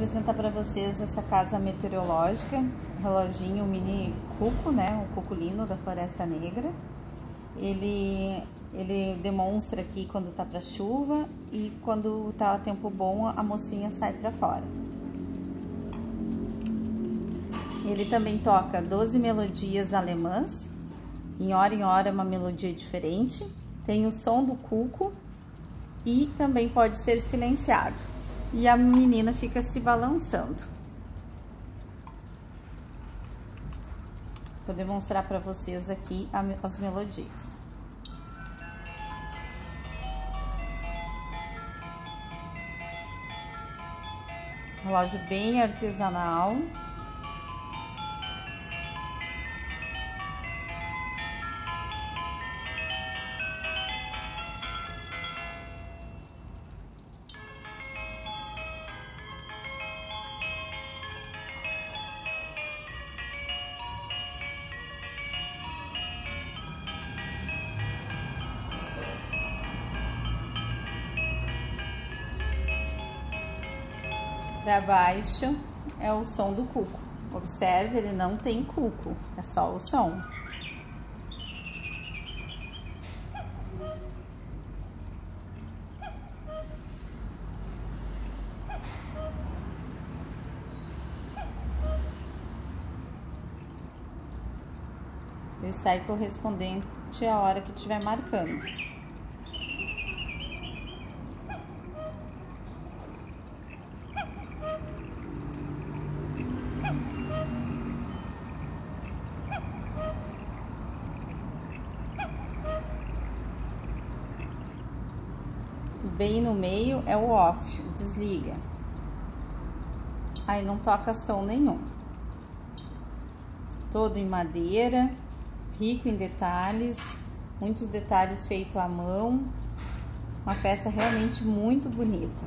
apresentar para vocês essa casa meteorológica, reloginho mini cuco, né? O cuculino da Floresta Negra. Ele demonstra aqui quando tá para chuva e quando tá tempo bom a mocinha sai para fora. Ele também toca 12 melodias alemãs, em hora é uma melodia diferente. Tem o som do cuco e também pode ser silenciado. E a menina fica se balançando. Vou demonstrar para vocês aqui as melodias. Relógio bem artesanal. Para baixo é o som do cuco. Observe, ele não tem cuco, é só o som. Ele sai correspondente à hora que estiver marcando. Bem no meio é o off, desliga. Aí não toca som nenhum. Todo em madeira, rico em detalhes, muitos detalhes feitos à mão. Uma peça realmente muito bonita.